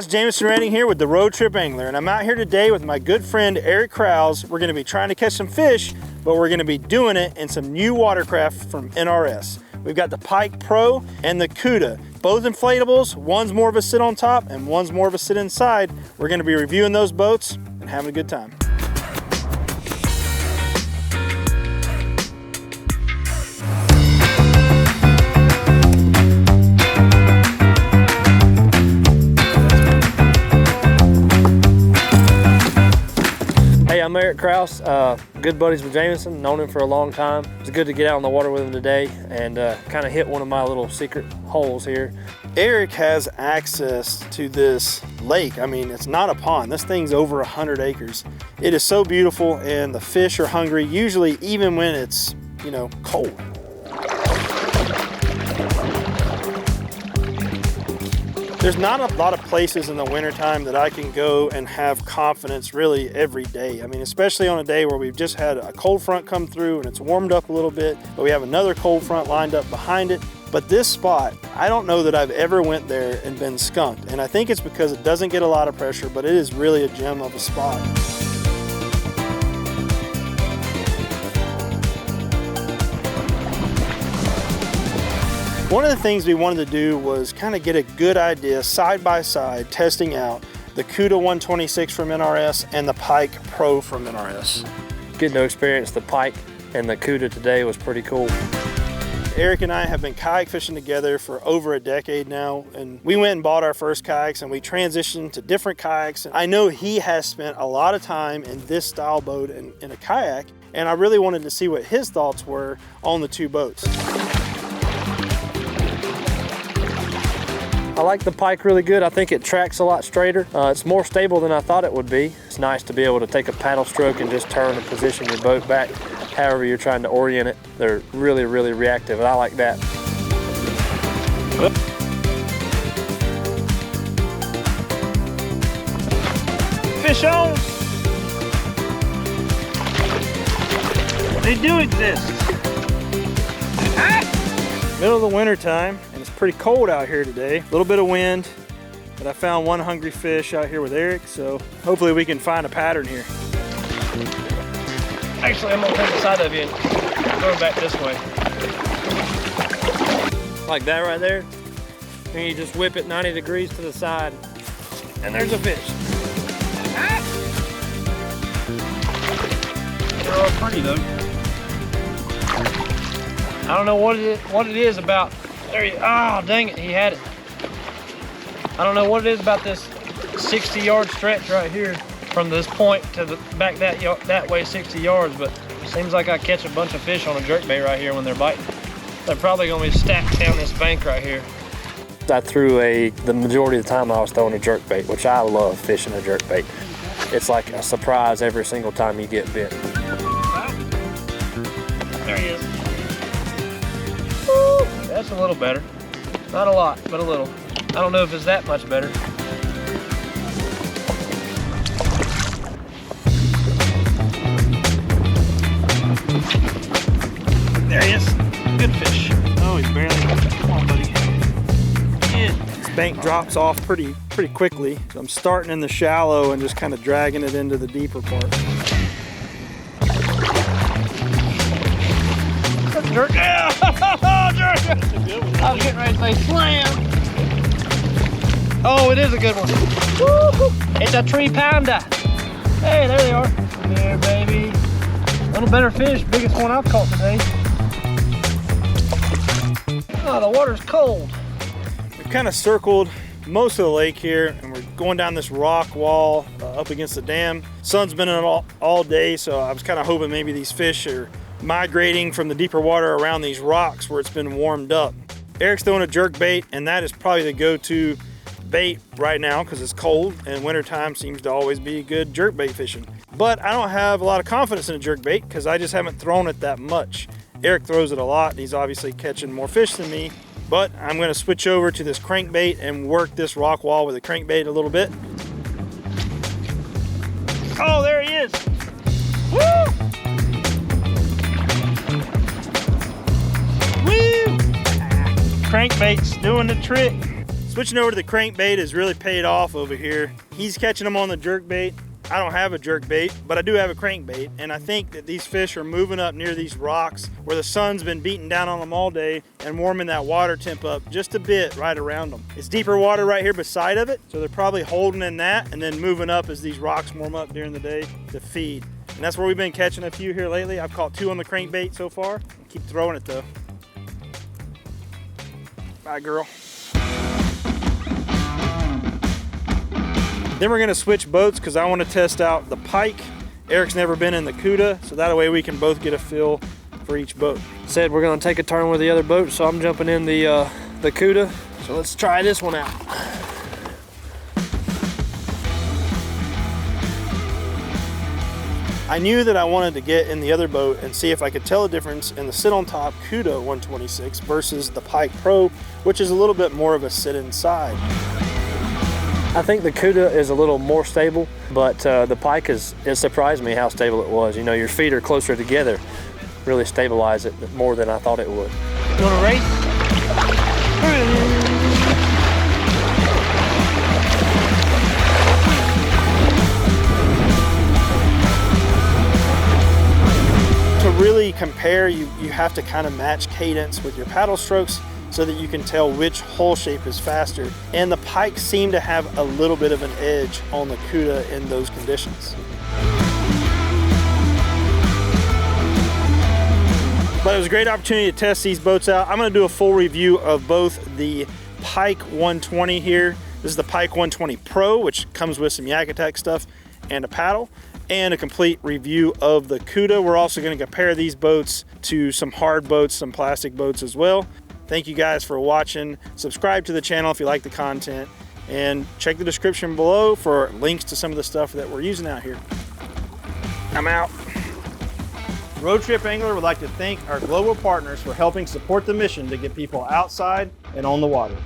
guys, Jameson Redding here with the Road Trip Angler, and I'm out here today with my good friend Eric Crouse. We're going to be trying to catch some fish, but we're going to be doing it in some new watercraft from NRS. We've got the Pike Pro and the Kuda, both inflatables. One's more of a sit on top and one's more of a sit inside. We're going to be reviewing those boats and having a good time. Hey, I'm Eric Crouse, good buddies with Jameson, known him for a long time. It's good to get out on the water with him today and kind of hit one of my little secret holes here. Eric has access to this lake. I mean, it's not a pond. This thing's over 100 acres. It is so beautiful and the fish are hungry, usually even when it's, you know, cold. There's not a lot of places in the wintertime that I can go and have confidence really every day. I mean, especially on a day where we've just had a cold front come through and it's warmed up a little bit, but we have another cold front lined up behind it. But this spot, I don't know that I've ever went there and been skunked. And I think it's because it doesn't get a lot of pressure, but it is really a gem of a spot. One of the things we wanted to do was kind of get a good idea side by side, testing out the Kuda 126 from NRS and the Pike Pro from NRS. Getting to experience the Pike and the Kuda today was pretty cool. Eric and I have been kayak fishing together for over a decade now, and we went and bought our first kayaks and we transitioned to different kayaks. I know he has spent a lot of time in this style boat and in a kayak, and I really wanted to see what his thoughts were on the two boats. I like the Pike really good. I think it tracks a lot straighter. It's more stable than I thought it would be. It's nice to be able to take a paddle stroke and just turn and position your boat back however you're trying to orient it. They're really, really reactive, and I like that. Fish on! They do exist. Middle of the winter time, and it's pretty cold out here today. A little bit of wind, but I found one hungry fish out here with Eric, so hopefully we can find a pattern here. Actually, I'm gonna take the side of you and throw it back this way. Like that right there. And you just whip it 90 degrees to the side, and there's a fish. They're all pretty though. I don't know what it is about. There you, oh dang it, he had it. I don't know what it is about this 60-yard stretch right here from this point to the back that way 60 yards, but it seems like I catch a bunch of fish on a jerkbait right here when they're biting. They're probably gonna be stacked down this bank right here. I threw the majority of the time I was throwing a jerkbait, which I love fishing a jerkbait. It's like a surprise every single time you get bit. There he is. Woo, that's a little better. Not a lot, but a little. I don't know if it's that much better. There he is. Good fish. Oh, he's barely. Come on, buddy. Yeah. This bank drops off pretty quickly. So I'm starting in the shallow and just kind of dragging it into the deeper part. Jerk. Yeah. Jerk. I was getting ready to say slam. Oh, it is a good one. Woo-hoo. It's a 3-pounder. Hey, there they are. There, baby. A little better fish. Biggest one I've caught today. Oh, the water's cold. We've kind of circled most of the lake here, and we're going down this rock wall up against the dam. Sun's been out all day, so I was kind of hoping maybe these fish are migrating from the deeper water around these rocks where it's been warmed up. Eric's throwing a jerk bait, and that is probably the go-to bait right now because it's cold, and wintertime seems to always be good jerk bait fishing. But I don't have a lot of confidence in a jerk bait because I just haven't thrown it that much. Eric throws it a lot, and he's obviously catching more fish than me. But I'm going to switch over to this crankbait and work this rock wall with a crankbait a little bit. Oh, there he is. Woo! Woo! Crankbait's doing the trick. Switching over to the crankbait has really paid off over here. He's catching them on the jerkbait. I don't have a jerkbait, but I do have a crankbait, and I think that these fish are moving up near these rocks where the sun's been beating down on them all day and warming that water temp up just a bit right around them. It's deeper water right here beside of it, so they're probably holding in that and then moving up as these rocks warm up during the day to feed. And that's where we've been catching a few here lately. I've caught 2 on the crankbait so far. Keep throwing it though. Bye, girl. Then we're gonna switch boats because I want to test out the Pike. Eric's never been in the Kuda, so that way we can both get a feel for each boat. Said we're gonna take a turn with the other boat, so I'm jumping in the Kuda. So let's try this one out. I knew that I wanted to get in the other boat and see if I could tell a difference in the sit on top Kuda 126 versus the Pike Pro, which is a little bit more of a sit inside. I think the Kuda is a little more stable, but the Pike it surprised me how stable it was. You know, your feet are closer together, really stabilize it more than I thought it would. You want to race? To really compare, you have to kind of match cadence with your paddle strokes so that you can tell which hull shape is faster. And the Pike seemed to have a little bit of an edge on the Kuda in those conditions. But it was a great opportunity to test these boats out. I'm gonna do a full review of both the Pike 120 here. This is the Pike 120 Pro, which comes with some YakAttack stuff and a paddle, and a complete review of the Kuda. We're also gonna compare these boats to some hard boats, some plastic boats as well. Thank you guys for watching. Subscribe to the channel if you like the content, and check the description below for links to some of the stuff that we're using out here. I'm out. Road Trip Angler would like to thank our global partners for helping support the mission to get people outside and on the water.